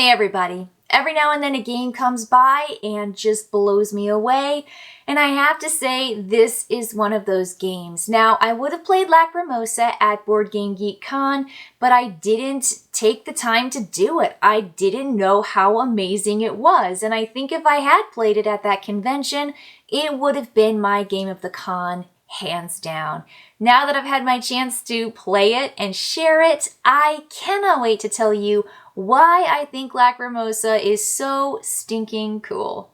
Hey everybody. Every now and then a game comes by and just blows me away, and I have to say this is one of those games. Now, I would have played Lacrimosa at Board Game Geek Con, but I didn't take the time to do it. I didn't know how amazing it was, and I think if I had played it at that convention, it would have been my game of the con, hands down. Now that I've had my chance to play it and share it, I cannot wait to tell you why I think Lacrimosa is so stinking cool.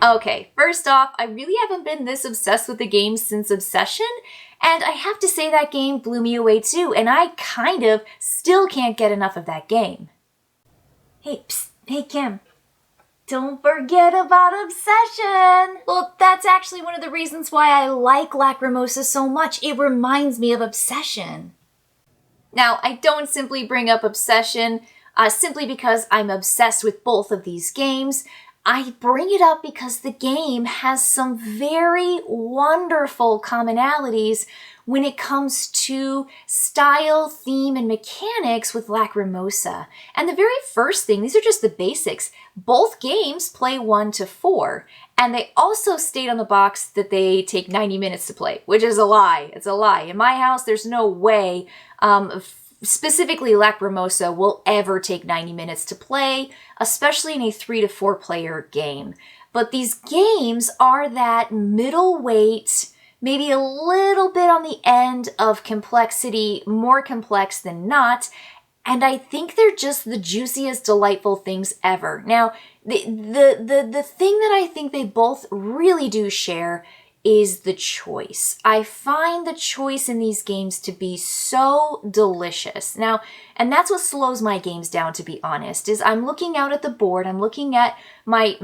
Okay, first off, I really haven't been this obsessed with the game since Obsession, and I have to say that game blew me away too, and I kind of still can't get enough of that game. Hey, psst, hey Kim, don't forget about Obsession! Well, that's actually one of the reasons why I like Lacrimosa so much. It reminds me of Obsession. Now, I don't simply bring up Obsession simply because I'm obsessed with both of these games. I bring it up because the game has some very wonderful commonalities when it comes to style, theme, and mechanics with Lacrimosa. And the very first thing, these are just the basics, both games play 1 to 4. And they also state on the box that they take 90 minutes to play, which is a lie. It's a lie. In my house, there's no way specifically Lacrimosa will ever take 90 minutes to play, especially in a 3 to 4 player game. But these games are that middleweight, maybe a little bit on the end of complexity, more complex than not, and I think they're just the juiciest, delightful things ever. Now, the thing that I think they both really do share is the choice. I find the choice in these games to be so delicious. Now, and that's what slows my games down, to be honest, is I'm looking out at the board, I'm looking at my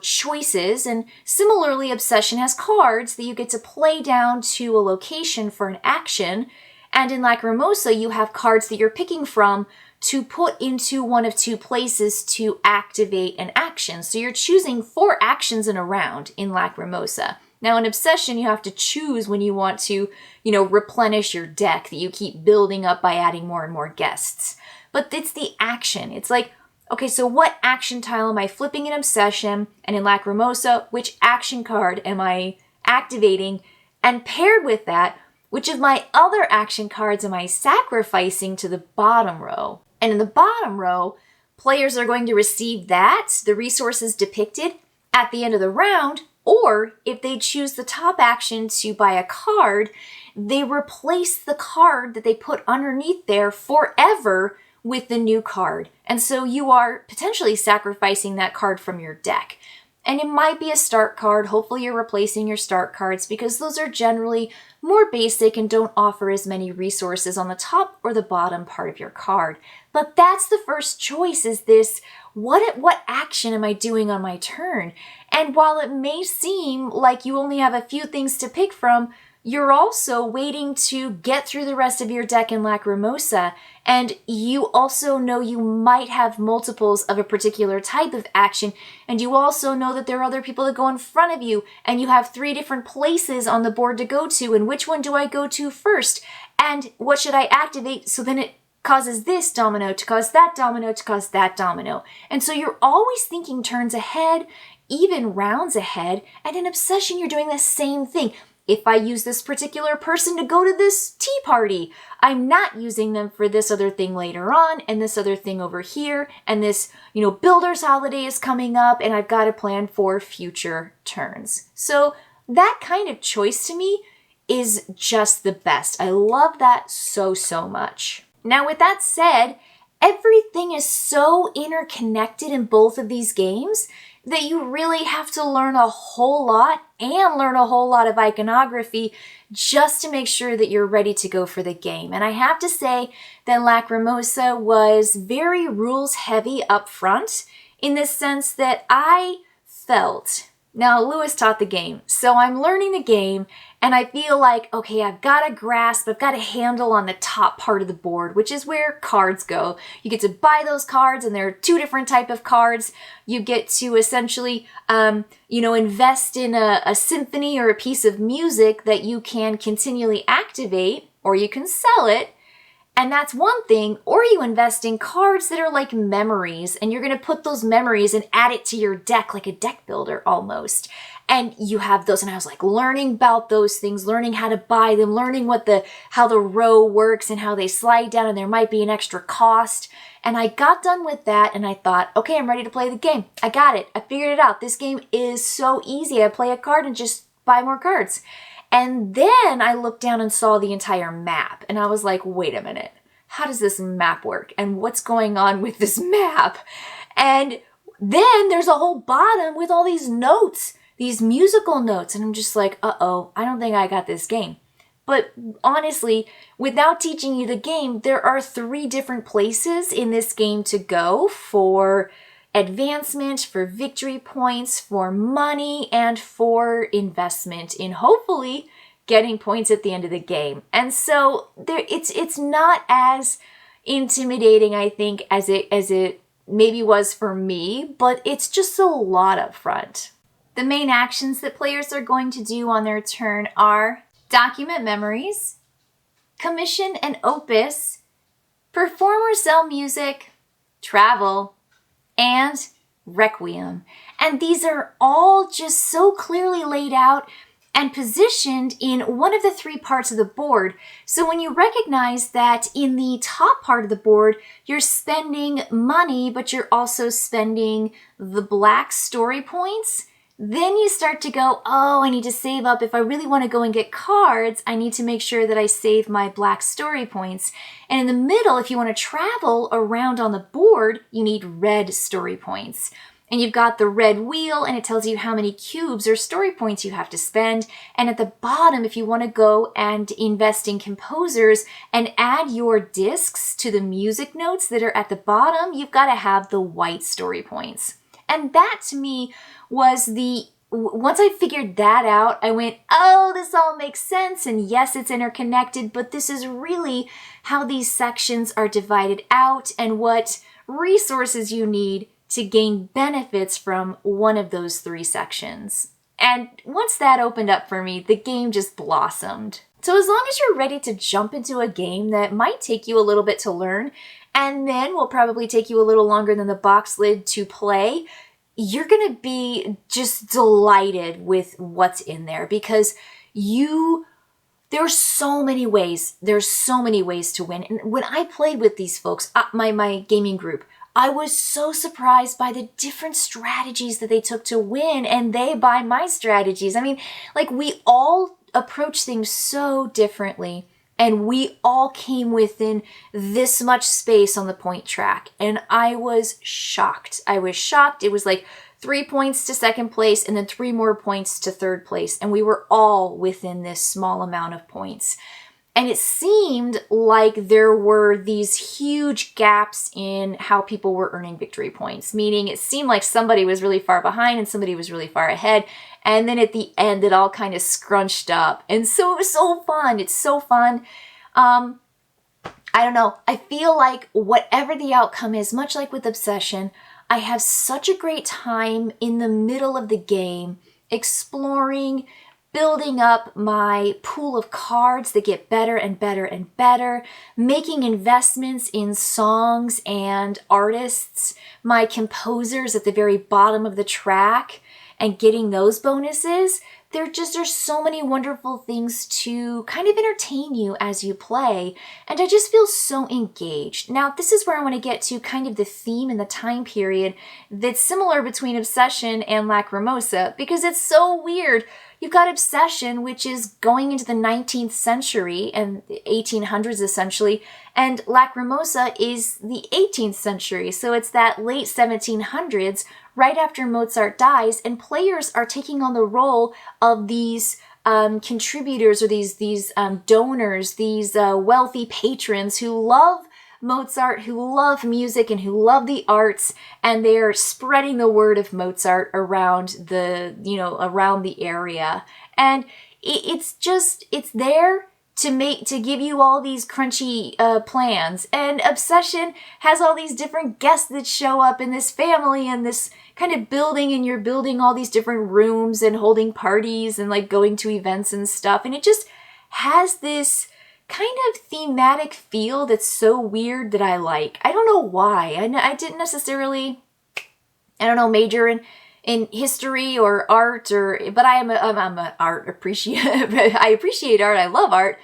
choices, and similarly, Obsession has cards that you get to play down to a location for an action, and in Lacrimosa, you have cards that you're picking from to put into one of 2 places to activate an action. So you're choosing 4 actions in a round in Lacrimosa. Now, in Obsession, you have to choose when you want to, replenish your deck that you keep building up by adding more and more guests. But it's the action. It's like, okay, so what action tile am I flipping in Obsession? And in Lacrimosa, which action card am I activating? And paired with that, which of my other action cards am I sacrificing to the bottom row? And in the bottom row, players are going to receive the resources depicted, at the end of the round. Or if they choose the top action to buy a card, they replace the card that they put underneath there forever with the new card. And so you are potentially sacrificing that card from your deck. And it might be a start card. Hopefully you're replacing your start cards because those are generally more basic and don't offer as many resources on the top or the bottom part of your card. But that's the first choice, is this, what action am I doing on my turn? And while it may seem like you only have a few things to pick from, you're also waiting to get through the rest of your deck in Lacrimosa, and you also know you might have multiples of a particular type of action, and you also know that there are other people that go in front of you, and you have 3 different places on the board to go to, and which one do I go to first? And what should I activate so then it causes this domino to cause that domino to cause that domino? And so you're always thinking turns ahead, even rounds ahead, and in Obsession you're doing the same thing. If I use this particular person to go to this tea party, I'm not using them for this other thing later on, and this other thing over here, and this, builder's holiday is coming up, and I've got to plan for future turns. So that kind of choice to me is just the best. I love that so, so much. Now, with that said, everything is so interconnected in both of these games that you really have to learn a whole lot and learn a whole lot of iconography just to make sure that you're ready to go for the game. And I have to say that Lacrimosa was very rules heavy up front, in this sense that I felt Now, Lewis taught the game, so I'm learning the game, and I feel like, okay, I've got a grasp, I've got a handle on the top part of the board, which is where cards go. You get to buy those cards, and there are two different types of cards. You get to essentially, invest in a symphony or a piece of music that you can continually activate, or you can sell it. And that's one thing, or you invest in cards that are like memories, and you're going to put those memories and add it to your deck like a deck builder almost. And you have those, and I was like learning about those things, learning how to buy them, learning how the row works and how they slide down, and there might be an extra cost. And I got done with that, and I thought, okay, I'm ready to play the game. I got it. I figured it out. This game is so easy. I play a card and just buy more cards. And then I looked down and saw the entire map, and I was like, wait a minute, how does this map work? And what's going on with this map? And then there's a whole bottom with all these notes, these musical notes, and I'm just like, uh-oh, I don't think I got this game. But honestly, without teaching you the game, there are 3 different places in this game to go for advancement, for victory points, for money, and for investment in hopefully getting points at the end of the game. And so it's not as intimidating, I think, as it maybe was for me, but it's just a lot up front. The main actions that players are going to do on their turn are document memories, commission an opus, perform or sell music, travel, and requiem. And these are all just so clearly laid out and positioned in one of the 3 parts of the board. So when you recognize that in the top part of the board, you're spending money, but you're also spending the black story points, then you start to go, oh, I need to save up. If I really want to go and get cards, I need to make sure that I save my black story points. And in the middle, if you want to travel around on the board, you need red story points. And you've got the red wheel, and it tells you how many cubes or story points you have to spend. And at the bottom, if you want to go and invest in composers and add your discs to the music notes that are at the bottom, you've got to have the white story points. And that to me was once I figured that out, I went, oh, this all makes sense. And yes, it's interconnected, but this is really how these sections are divided out and what resources you need to gain benefits from one of those 3 sections. And once that opened up for me, the game just blossomed. So as long as you're ready to jump into a game that might take you a little bit to learn, and then will probably take you a little longer than the box lid to play, you're going to be just delighted with what's in there because there's so many ways to win. And when I played with these folks, my gaming group, I was so surprised by the different strategies that they took to win, and they by my strategies. I mean, like, we all approach things so differently, and we all came within this much space on the point track, and I was shocked. It was like 3 points to second place and then 3 more points to third place, and we were all within this small amount of points. And it seemed like there were these huge gaps in how people were earning victory points, meaning it seemed like somebody was really far behind and somebody was really far ahead. And then at the end, it all kind of scrunched up. And so it was so fun. It's so fun. I don't know. I feel like whatever the outcome is, much like with Obsession, I have such a great time in the middle of the game exploring, building up my pool of cards that get better and better and better, making investments in songs and artists, my composers at the very bottom of the track, and getting those bonuses. There's so many wonderful things to kind of entertain you as you play, and I just feel so engaged. Now, this is where I want to get to kind of the theme and the time period that's similar between Obsession and Lacrimosa, because it's so weird. You've got Obsession, which is going into the 19th century and the 1800s essentially, and Lacrimosa is the 18th century, so it's that late 1700s, right after Mozart dies, and players are taking on the role of these contributors or these donors, these wealthy patrons who love Mozart who love music and who love the arts, and they're spreading the word of Mozart around around the area. And it's there to give you all these crunchy plans. And Obsession has all these different guests that show up in this family and this kind of building, and you're building all these different rooms and holding parties and like going to events and stuff. And it just has this kind of thematic feel that's so weird that I like. I don't know why. I didn't necessarily, major in history or art, but I'm a art appreciate. I appreciate art. I love art,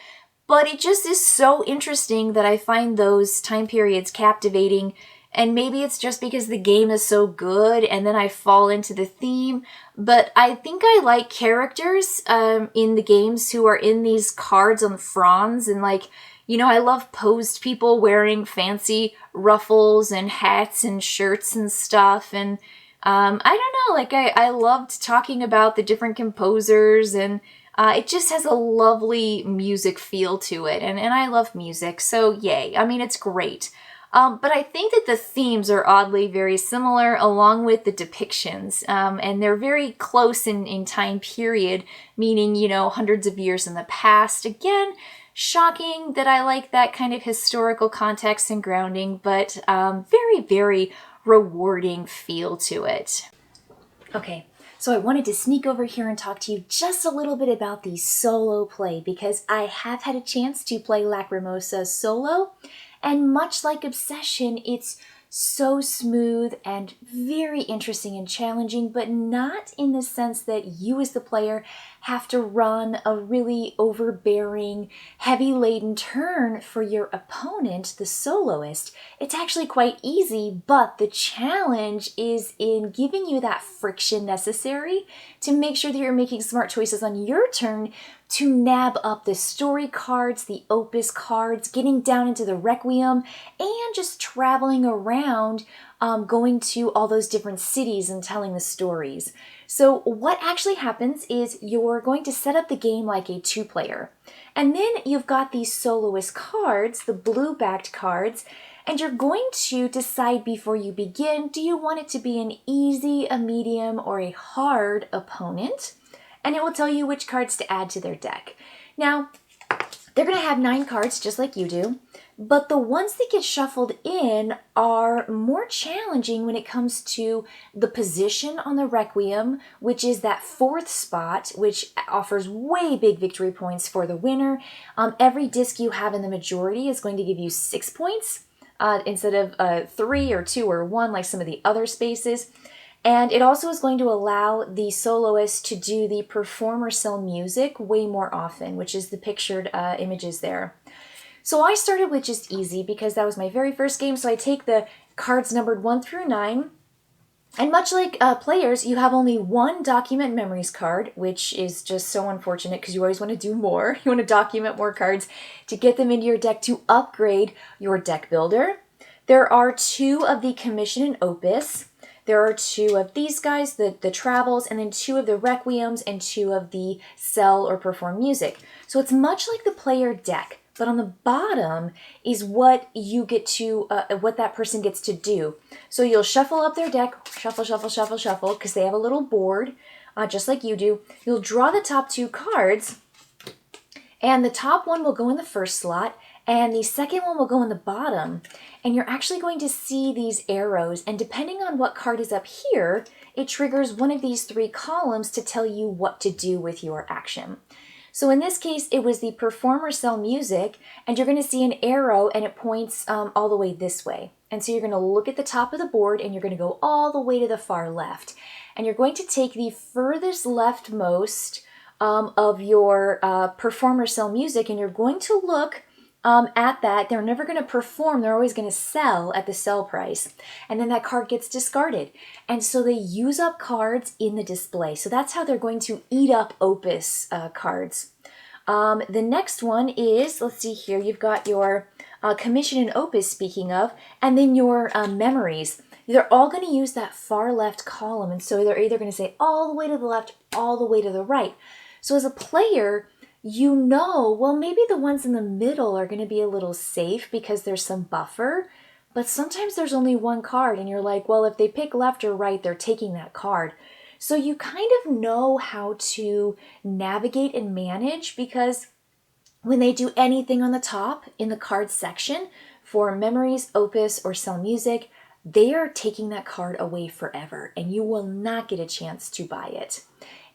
but it just is so interesting that I find those time periods captivating. And maybe it's just because the game is so good and then I fall into the theme. But I think I like characters in the games who are in these cards on fronds. And I love posed people wearing fancy ruffles and hats and shirts and stuff. And I don't know, I loved talking about the different composers, and it just has a lovely music feel to it. And I love music, so yay. I mean, it's great. But I think that the themes are oddly very similar along with the depictions. And they're very close in time period, meaning, hundreds of years in the past. Again, shocking that I like that kind of historical context and grounding, but very, very rewarding feel to it. Okay, so I wanted to sneak over here and talk to you just a little bit about the solo play, because I have had a chance to play Lacrimosa solo. And much like Obsession, it's so smooth and very interesting and challenging, but not in the sense that you as the player have to run a really overbearing, heavy-laden turn for your opponent, the soloist. It's actually quite easy, but the challenge is in giving you that friction necessary to make sure that you're making smart choices on your turn to nab up the story cards, the opus cards, getting down into the Requiem, and just traveling around, going to all those different cities and telling the stories. So what actually happens is you're going to set up the game like a two-player. And then you've got these soloist cards, the blue-backed cards, and you're going to decide before you begin, do you want it to be an easy, a medium, or a hard opponent? And it will tell you which cards to add to their deck. Now, they're going to have 9 cards just like you do, but the ones that get shuffled in are more challenging when it comes to the position on the Requiem, which is that 4th spot, which offers way big victory points for the winner. Every disc you have in the majority is going to give you 6 points instead of 3 or 2 or 1 like some of the other spaces. And it also is going to allow the soloist to do the performer cell music way more often, which is the pictured images there. So I started with just easy because that was my very first game. So I take the cards numbered 1 through 9. And much like players, you have only one document memories card, which is just so unfortunate because you always want to do more. You want to document more cards to get them into your deck to upgrade your deck builder. There are 2 of the commission and opus. There are 2 of these guys, the travels, and then 2 of the requiems and 2 of the sell or perform music. So it's much like the player deck, but on the bottom is what you get to, what that person gets to do. So you'll shuffle up their deck, shuffle, shuffle, shuffle, shuffle, because they have a little board, just like you do. You'll draw the top 2 cards, and the top one will go in the first slot, and the second one will go in the bottom. And you're actually going to see these arrows, and depending on what card is up here, it triggers one of these 3 columns to tell you what to do with your action. So in this case, it was the performer cell music, and you're going to see an arrow and it points all the way this way. And so you're going to look at the top of the board and you're going to go all the way to the far left. And you're going to take the furthest leftmost of your performer cell music, and you're going to look at that. They're never going to perform. They're always going to sell at the sell price. And then that card gets discarded. And so they use up cards in the display. So that's how they're going to eat up opus cards. The next one is, let's see here, you've got your commission and opus, speaking of, and then your memories. They're all going to use that far left column. And so they're either going to say all the way to the left, all the way to the right. So as a player, you know, well, maybe the ones in the middle are going to be a little safe because there's some buffer, but sometimes there's only one card and you're like, well, if they pick left or right, they're taking that card. So you kind of know how to navigate and manage, because when they do anything on the top in the card section for memories, opus, or sell music, they are taking that card away forever and you will not get a chance to buy it.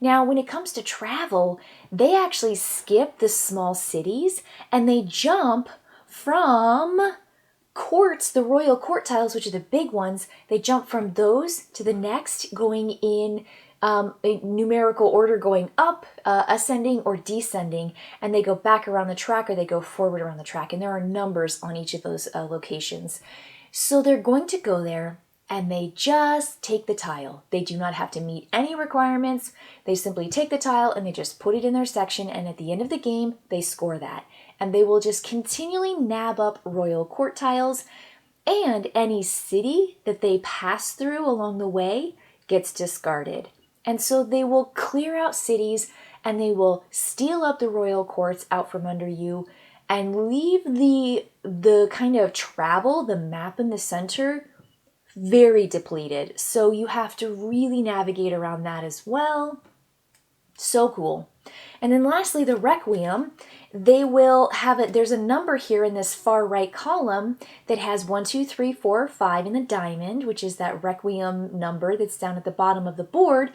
Now, when it comes to travel, they actually skip the small cities and they jump from courts, the royal court tiles, which are the big ones. They jump from those to the next, going in a numerical order, going up, ascending or descending, and they go back around the track or they go forward around the track. And there are numbers on each of those locations. So they're going to go there and they just take the tile. They do not have to meet any requirements. They simply take the tile and they just put it in their section, and at the end of the game, they score that. And they will just continually nab up royal court tiles, and any city that they pass through along the way gets discarded. And so they will clear out cities and they will steal up the royal courts out from under you and leave the kind of travel, the map in the center, very depleted. So you have to really navigate around that as well. So cool. And then lastly, the Requiem, they will have it. There's a number here in this far right column that has 1, 2, 3, 4, 5 in the diamond, which is that Requiem number that's down at the bottom of the board.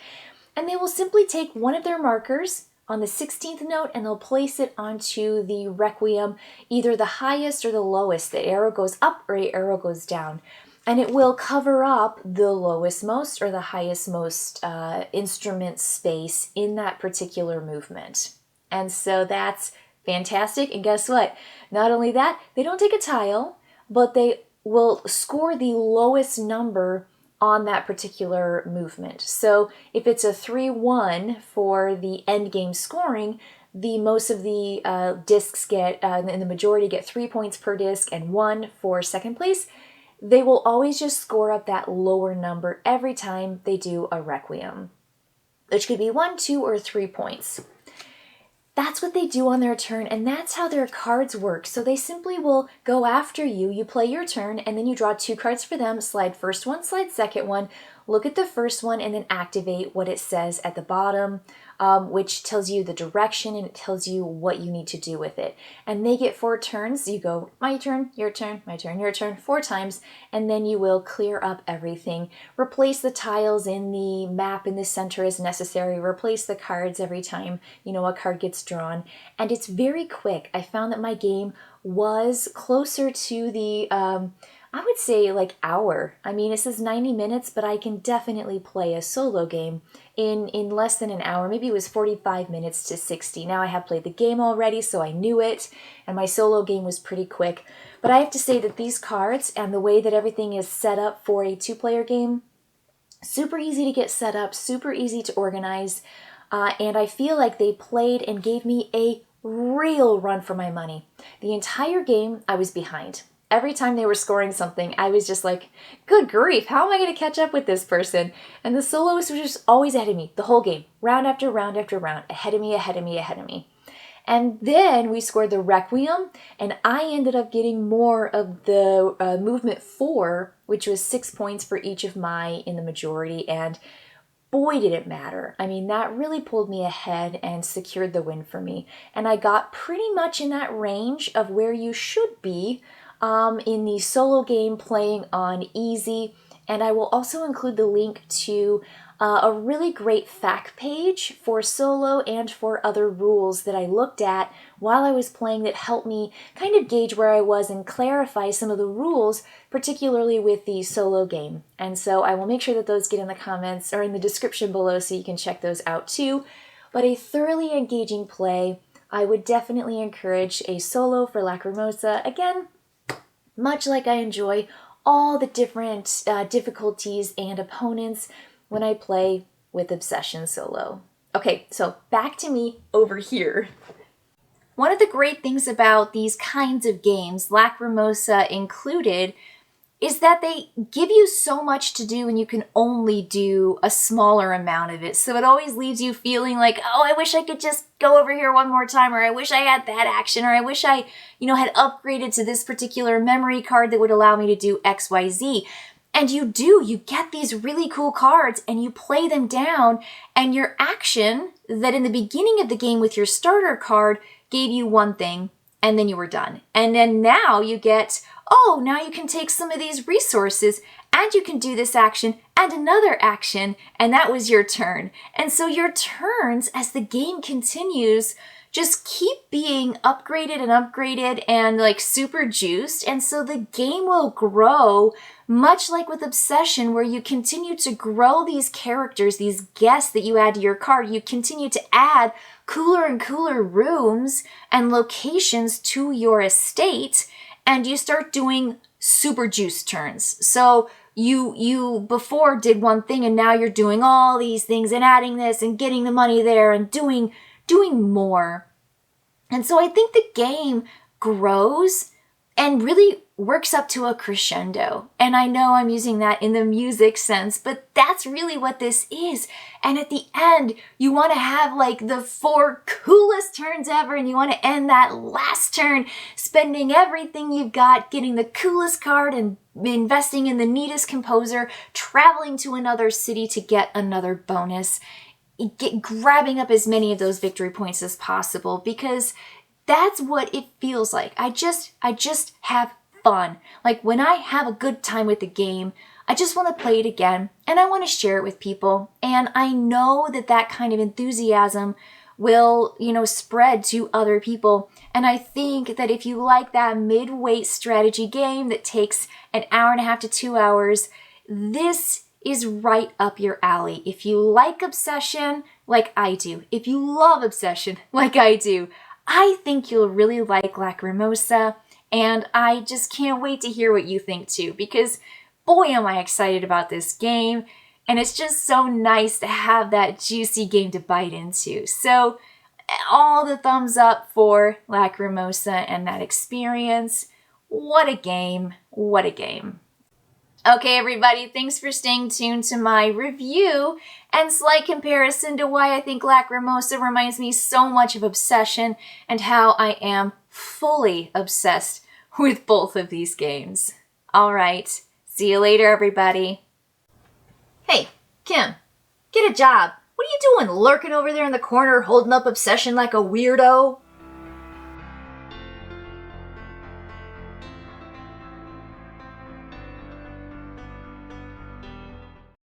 And they will simply take one of their markers on the 16th note and they'll place it onto the Requiem, either the highest or the lowest. The arrow goes up or the arrow goes down. And it will cover up the lowest most or the highest most instrument space in that particular movement. And so that's fantastic. And guess what? Not only that, they don't take a tile, but they will score the lowest number on that particular movement. So if it's a 3-1 for the end game scoring, the most of the discs get, and the majority get 3 points per disc and 1 for second place. They will always just score up that lower number every time they do a Requiem, which could be 1, 2, or 3 points. That's what they do on their turn, and that's how their cards work. So they simply will go after you, you play your turn, and then you draw 2 cards for them, slide first one, slide second one, look at the first one, and then activate what it says at the bottom, which tells you the direction and it tells you what you need to do with it. And they get 4 turns. You go, my turn, your turn, my turn, your turn, 4 times, and then you will clear up everything. Replace the tiles in the map in the center as necessary. Replace the cards every time, a card gets drawn. And it's very quick. I found that my game was closer to the I would say like hour. I mean, it says 90 minutes, but I can definitely play a solo game in less than an hour. Maybe it was 45 minutes to 60. Now I have played the game already, so I knew it, and my solo game was pretty quick. But I have to say that these cards and the way that everything is set up for a 2-player game, super easy to get set up, super easy to organize, and I feel like they played and gave me a real run for my money. The entire game, I was behind. Every time they were scoring something, I was just like, good grief, how am I going to catch up with this person? And the soloists were just always ahead of me the whole game, round after round after round, ahead of me, ahead of me, ahead of me. And then we scored the Requiem, and I ended up getting more of the movement 4, which was 6 points for each of my in the majority, and boy, did it matter. I mean, that really pulled me ahead and secured the win for me. And I got pretty much in that range of where you should be in the solo game playing on easy. And I will also include the link to a really great fact page for solo and for other rules that I looked at while I was playing that helped me kind of gauge where I was and clarify some of the rules, particularly with the solo game. And so I will make sure that those get in the comments or in the description below so you can check those out too. But a thoroughly engaging play. I would definitely encourage a solo for Lacrimosa. Again, much like I enjoy all the different difficulties and opponents when I play with Obsession solo. Okay, so back to me over here. One of the great things about these kinds of games, Lacrimosa included, is that they give you so much to do and you can only do a smaller amount of it. So it always leaves you feeling like, oh, I wish I could just go over here one more time, or I wish I had that action, or I wish I, had upgraded to this particular memory card that would allow me to do X, Y, Z. And you get these really cool cards and you play them down, and your action that in the beginning of the game with your starter card gave you one thing, and then you were done. And then now you get, now you can take some of these resources and you can do this action and another action, and that was your turn. And so your turns, as the game continues, just keep being upgraded and like super juiced. And so the game will grow, much like with Obsession, where you continue to grow these characters, these guests that you add to your card. You continue to add cooler and cooler rooms and locations to your estate, and you start doing super juiced turns. So you before did one thing, and now you're doing all these things and adding this and getting the money there and doing more. And so I think the game grows and really works up to a crescendo. And I know I'm using that in the music sense, but that's really what this is. And at the end, you want to have like the 4 coolest turns ever, and you want to end that last turn spending everything you've got, getting the coolest card and investing in the neatest composer, traveling to another city to get another bonus, grabbing up as many of those victory points as possible, because that's what it feels like. I just have fun. Like when I have a good time with the game, I just want to play it again and I want to share it with people. And I know that kind of enthusiasm will, spread to other people. And I think that if you like that mid-weight strategy game that takes an hour and a half to 2 hours, this is right up your alley. If you like Obsession, like I do, if you love Obsession, like I do, I think you'll really like Lacrimosa, and I just can't wait to hear what you think too, because boy, am I excited about this game, and it's just so nice to have that juicy game to bite into. So all the thumbs up for Lacrimosa and that experience. What a game, what a game. Okay, everybody, thanks for staying tuned to my review and slight comparison to why I think Lacrimosa reminds me so much of Obsession, and how I am fully obsessed with both of these games. All right, see you later, everybody. Hey, Kim, get a job. What are you doing lurking over there in the corner holding up Obsession like a weirdo?